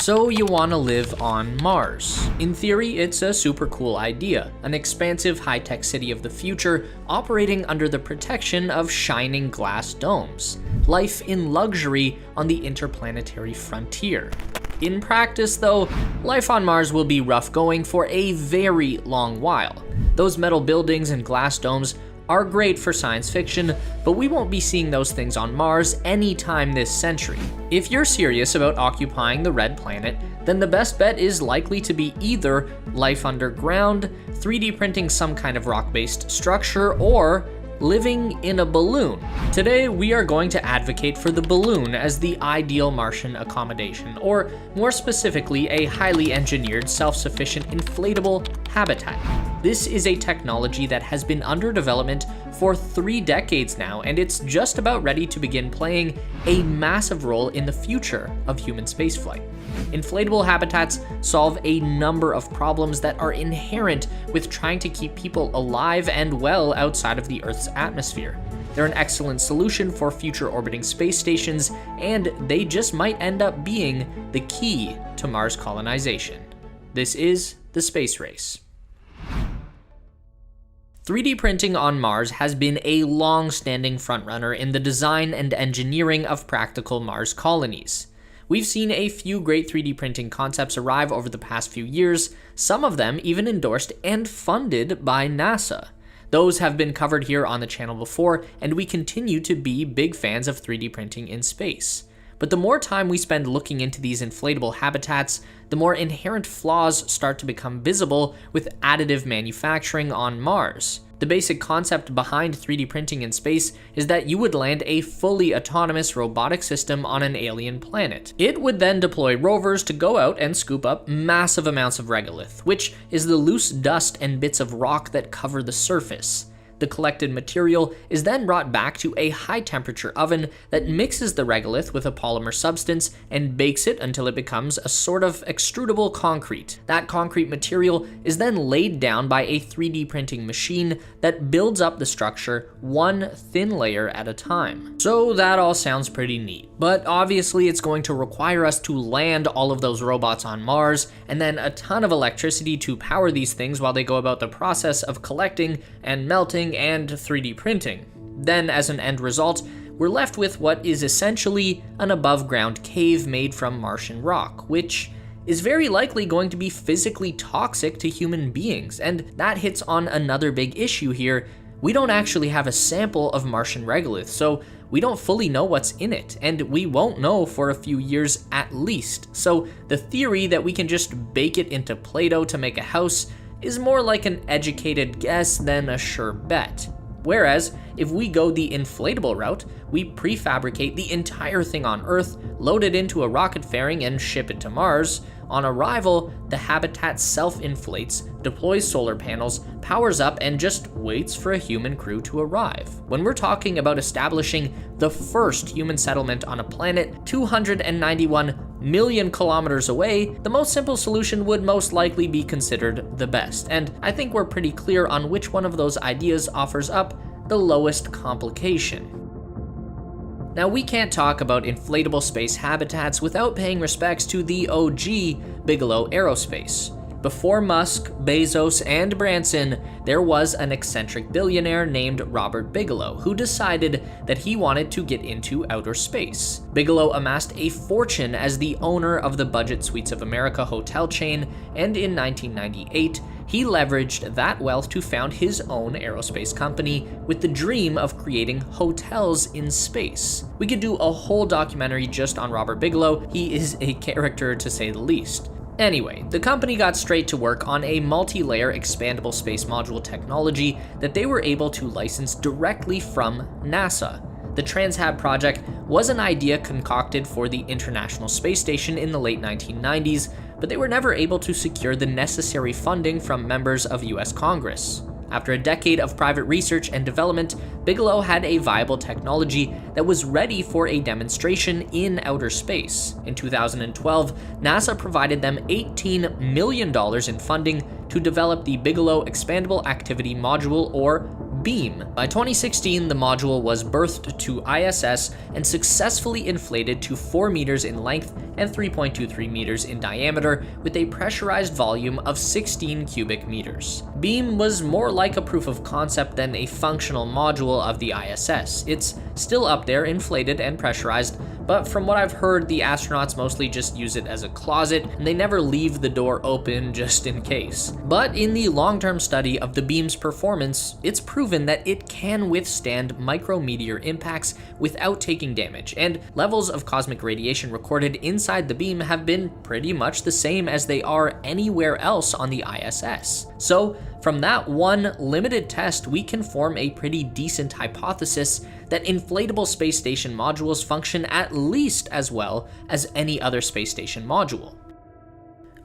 So you want to live on Mars. In theory, it's a super cool idea, an expansive high-tech city of the future operating under the protection of shining glass domes. Life in luxury on the interplanetary frontier. In practice though, life on Mars will be rough going for a very long while. Those metal buildings and glass domes are great for science fiction, but we won't be seeing those things on Mars anytime this century. If you're serious about occupying the red planet, then the best bet is likely to be either life underground, 3D printing some kind of rock-based structure, or living in a balloon. Today, we are going to advocate for the balloon as the ideal Martian accommodation, or more specifically, a highly engineered, self-sufficient inflatable habitat. This is a technology that has been under development for 3 decades now, and it's just about ready to begin playing a massive role in the future of human spaceflight. Inflatable habitats solve a number of problems that are inherent with trying to keep people alive and well outside of the Earth's atmosphere. They're an excellent solution for future orbiting space stations, and they just might end up being the key to Mars colonization. This is the space race. 3D printing on Mars has been a long-standing frontrunner in the design and engineering of practical Mars colonies. We've seen a few great 3D printing concepts arrive over the past few years, some of them even endorsed and funded by NASA. Those have been covered here on the channel before, and we continue to be big fans of 3D printing in space. But the more time we spend looking into these inflatable habitats, the more inherent flaws start to become visible with additive manufacturing on Mars. The basic concept behind 3D printing in space is that you would land a fully autonomous robotic system on an alien planet. It would then deploy rovers to go out and scoop up massive amounts of regolith, which is the loose dust and bits of rock that cover the surface. The collected material is then brought back to a high-temperature oven that mixes the regolith with a polymer substance and bakes it until it becomes a sort of extrudable concrete. That concrete material is then laid down by a 3D printing machine that builds up the structure one thin layer at a time. So that all sounds pretty neat, but obviously it's going to require us to land all of those robots on Mars, and then a ton of electricity to power these things while they go about the process of collecting and melting and 3D printing. Then, as an end result, we're left with what is essentially an above-ground cave made from Martian rock, which is very likely going to be physically toxic to human beings, and that hits on another big issue here. We don't actually have a sample of Martian regolith, so we don't fully know what's in it, and we won't know for a few years at least. So the theory that we can just bake it into Play-Doh to make a house is more like an educated guess than a sure bet. Whereas, if we go the inflatable route, we prefabricate the entire thing on Earth, load it into a rocket fairing, and ship it to Mars. On arrival, the habitat self-inflates, deploys solar panels, powers up, and just waits for a human crew to arrive. When we're talking about establishing the first human settlement on a planet 291 million kilometers away, the most simple solution would most likely be considered the best, and I think we're pretty clear on which one of those ideas offers up the lowest complication. Now, we can't talk about inflatable space habitats without paying respects to the OG Bigelow Aerospace. Before Musk, Bezos, and Branson, there was an eccentric billionaire named Robert Bigelow who decided that he wanted to get into outer space. Bigelow amassed a fortune as the owner of the Budget Suites of America hotel chain, and in 1998, he leveraged that wealth to found his own aerospace company with the dream of creating hotels in space. We could do a whole documentary just on Robert Bigelow. He is a character to say the least. Anyway, the company got straight to work on a multi-layer expandable space module technology that they were able to license directly from NASA. The Transhab project was an idea concocted for the International Space Station in the late 1990s, but they were never able to secure the necessary funding from members of US Congress. After a decade of private research and development, Bigelow had a viable technology that was ready for a demonstration in outer space. In 2012, NASA provided them $18 million in funding to develop the Bigelow Expandable Activity Module, or beam. By 2016, the module was berthed to ISS and successfully inflated to 4 meters in length and 3.23 meters in diameter with a pressurized volume of 16 cubic meters. Beam was more like a proof of concept than a functional module of the ISS. It's still up there, inflated and pressurized, but from what I've heard, the astronauts mostly just use it as a closet, and they never leave the door open just in case. But in the long-term study of the beam's performance, it's proven that it can withstand micrometeor impacts without taking damage, and levels of cosmic radiation recorded inside the beam have been pretty much the same as they are anywhere else on the ISS. So, from that one limited test, we can form a pretty decent hypothesis that inflatable space station modules function at least as well as any other space station module.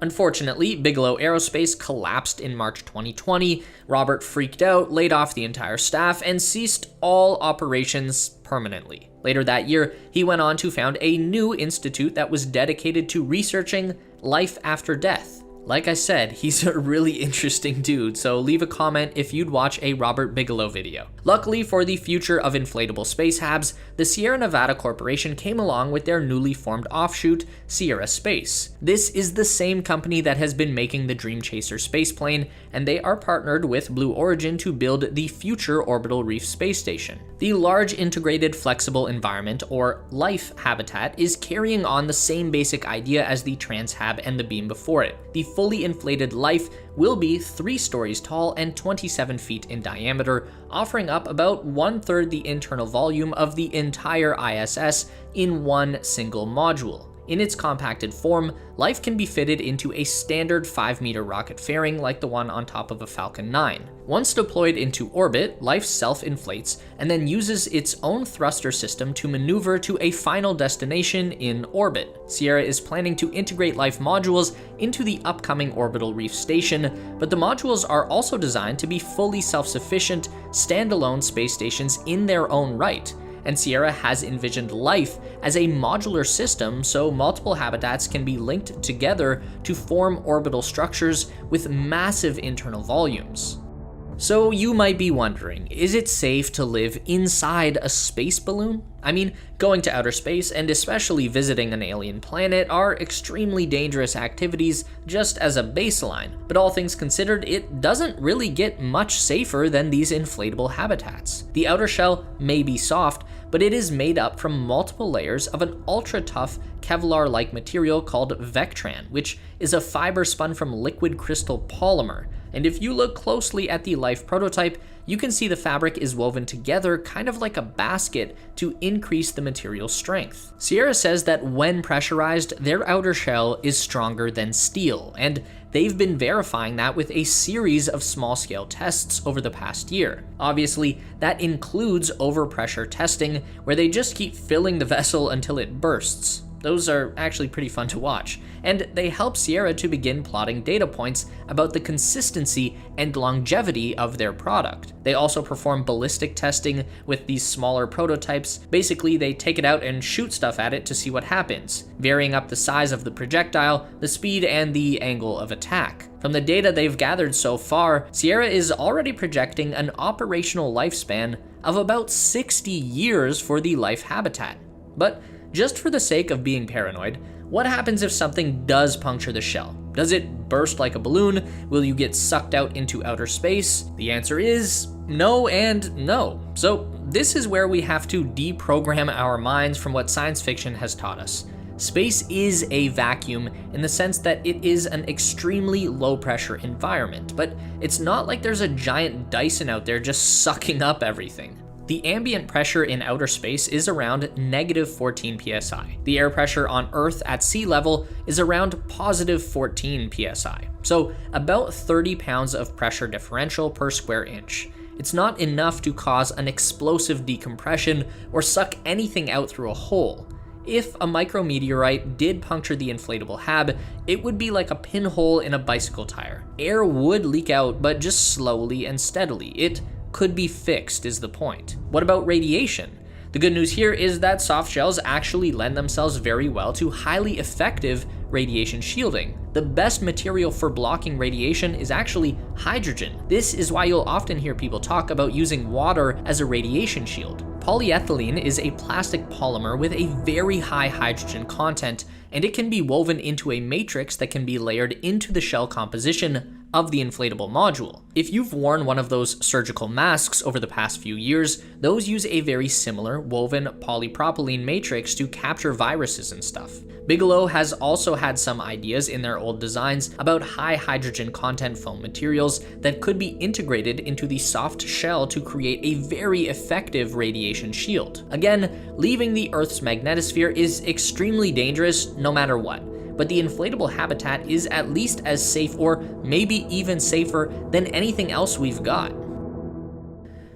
Unfortunately, Bigelow Aerospace collapsed in March 2020. Robert freaked out, laid off the entire staff, and ceased all operations permanently. Later that year, he went on to found a new institute that was dedicated to researching life after death. Like I said, he's a really interesting dude, so leave a comment if you'd watch a Robert Bigelow video. Luckily for the future of inflatable space HABs, the Sierra Nevada Corporation came along with their newly formed offshoot, Sierra Space. This is the same company that has been making the Dream Chaser spaceplane, and they are partnered with Blue Origin to build the future Orbital Reef space station. The Large Integrated Flexible Environment, or LIFE habitat, is carrying on the same basic idea as the TransHab and the beam before it. The fully inflated LIFE will be 3 stories tall and 27 feet in diameter, offering up about 1/3 the internal volume of the entire ISS in one single module. In its compacted form, LIFE can be fitted into a standard 5-meter rocket fairing like the one on top of a Falcon 9. Once deployed into orbit, LIFE self-inflates and then uses its own thruster system to maneuver to a final destination in orbit. Sierra is planning to integrate LIFE modules into the upcoming Orbital Reef station, but the modules are also designed to be fully self-sufficient, standalone space stations in their own right. And Sierra has envisioned LIFE as a modular system so multiple habitats can be linked together to form orbital structures with massive internal volumes. So you might be wondering, is it safe to live inside a space balloon? I mean, going to outer space and especially visiting an alien planet are extremely dangerous activities just as a baseline, but all things considered, it doesn't really get much safer than these inflatable habitats. The outer shell may be soft, but it is made up from multiple layers of an ultra-tough Kevlar-like material called Vectran, which is a fiber spun from liquid crystal polymer. And if you look closely at the LIFE prototype, you can see the fabric is woven together kind of like a basket to increase the material's strength. Sierra says that when pressurized, their outer shell is stronger than steel, and they've been verifying that with a series of small-scale tests over the past year. Obviously, that includes overpressure testing, where they just keep filling the vessel until it bursts. Those are actually pretty fun to watch, and they help Sierra to begin plotting data points about the consistency and longevity of their product. They also perform ballistic testing with these smaller prototypes. Basically, they take it out and shoot stuff at it to see what happens, varying up the size of the projectile, the speed, and the angle of attack. From the data they've gathered so far, Sierra is already projecting an operational lifespan of about 60 years for the LIFE habitat. But just for the sake of being paranoid, what happens if something does puncture the shell? Does it burst like a balloon? Will you get sucked out into outer space? The answer is no and no. So this is where we have to deprogram our minds from what science fiction has taught us. Space is a vacuum in the sense that it is an extremely low pressure environment, but it's not like there's a giant Dyson out there just sucking up everything. The ambient pressure in outer space is around -14 psi. The air pressure on Earth at sea level is around +14 psi. So about 30 pounds of pressure differential per square inch. It's not enough to cause an explosive decompression or suck anything out through a hole. If a micrometeorite did puncture the inflatable HAB, it would be like a pinhole in a bicycle tire. Air would leak out, but just slowly and steadily. It could be fixed is the point. What about radiation? The good news here is that soft shells actually lend themselves very well to highly effective radiation shielding. The best material for blocking radiation is actually hydrogen. This is why you'll often hear people talk about using water as a radiation shield. Polyethylene is a plastic polymer with a very high hydrogen content, and it can be woven into a matrix that can be layered into the shell composition of the inflatable module. If you've worn one of those surgical masks over the past few years, those use a very similar woven polypropylene matrix to capture viruses and stuff. Bigelow has also had some ideas in their old designs about high hydrogen content foam materials that could be integrated into the soft shell to create a very effective radiation shield. Again, leaving the Earth's magnetosphere is extremely dangerous no matter what, but the inflatable habitat is at least as safe, or maybe even safer, than anything else we've got.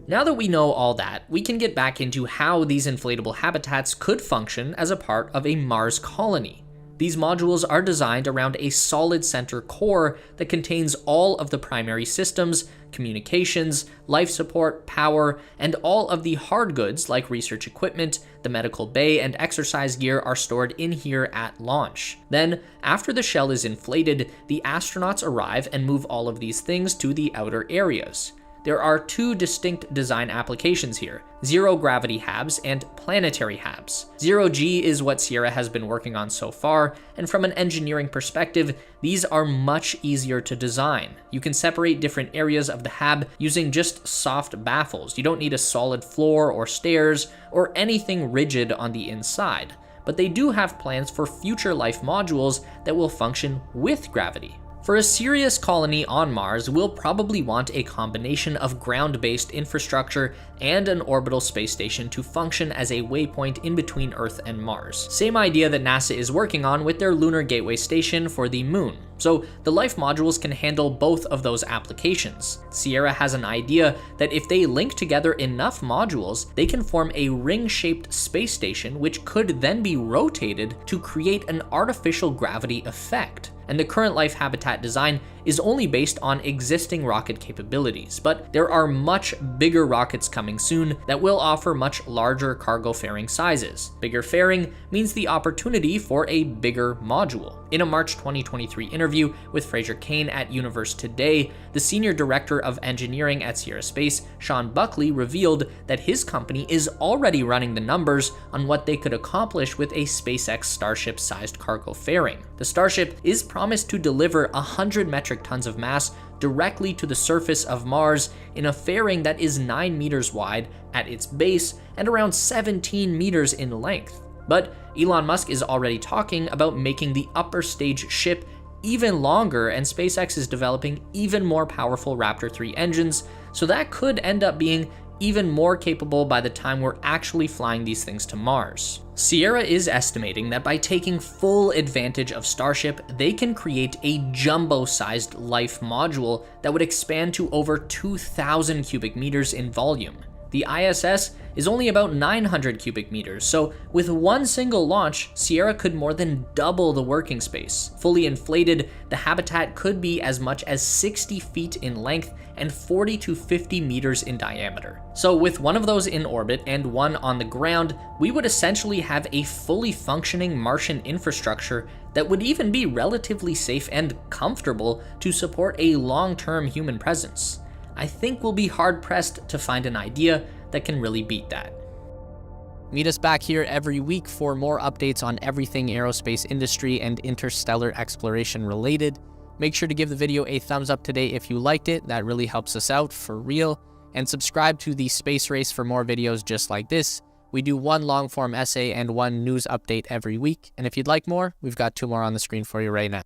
Now that we know all that, we can get back into how these inflatable habitats could function as a part of a Mars colony. These modules are designed around a solid center core that contains all of the primary systems, communications, life support, power, and all of the hard goods like research equipment, the medical bay, and exercise gear are stored in here at launch. Then, after the shell is inflated, the astronauts arrive and move all of these things to the outer areas. There are two distinct design applications here: zero-gravity HABs and planetary HABs. Zero-G is what Sierra has been working on so far, and from an engineering perspective, these are much easier to design. You can separate different areas of the HAB using just soft baffles. You don't need a solid floor or stairs or anything rigid on the inside. But they do have plans for future life modules that will function with gravity. For a serious colony on Mars, we'll probably want a combination of ground-based infrastructure and an orbital space station to function as a waypoint in between Earth and Mars. Same idea that NASA is working on with their Lunar Gateway Station for the Moon. So the life modules can handle both of those applications. Sierra has an idea that if they link together enough modules, they can form a ring-shaped space station which could then be rotated to create an artificial gravity effect. And the current life habitat design is only based on existing rocket capabilities, but there are much bigger rockets coming soon that will offer much larger cargo fairing sizes. Bigger fairing means the opportunity for a bigger module. In a March 2023 interview with Fraser Cain at Universe Today, the Senior Director of Engineering at Sierra Space, Sean Buckley, revealed that his company is already running the numbers on what they could accomplish with a SpaceX Starship-sized cargo fairing. The Starship is promised to deliver 100 metric tons of mass directly to the surface of Mars in a fairing that is 9 meters wide at its base and around 17 meters in length. But Elon Musk is already talking about making the upper stage ship even longer, and SpaceX is developing even more powerful Raptor 3 engines, so that could end up being even more capable by the time we're actually flying these things to Mars. Sierra is estimating that by taking full advantage of Starship, they can create a jumbo-sized life module that would expand to over 2,000 cubic meters in volume. The ISS is only about 900 cubic meters, so with one single launch, Sierra could more than double the working space. Fully inflated, the habitat could be as much as 60 feet in length and 40 to 50 meters in diameter. So with one of those in orbit and one on the ground, we would essentially have a fully functioning Martian infrastructure that would even be relatively safe and comfortable to support a long-term human presence. I think we'll be hard-pressed to find an idea that can really beat that. Meet us back here every week for more updates on everything aerospace industry and interstellar exploration related. Make sure to give the video a thumbs up today if you liked it. That really helps us out for real. And subscribe to the Space Race for more videos just like this. We do one long-form essay and one news update every week. And if you'd like more, we've got 2 more on the screen for you right now.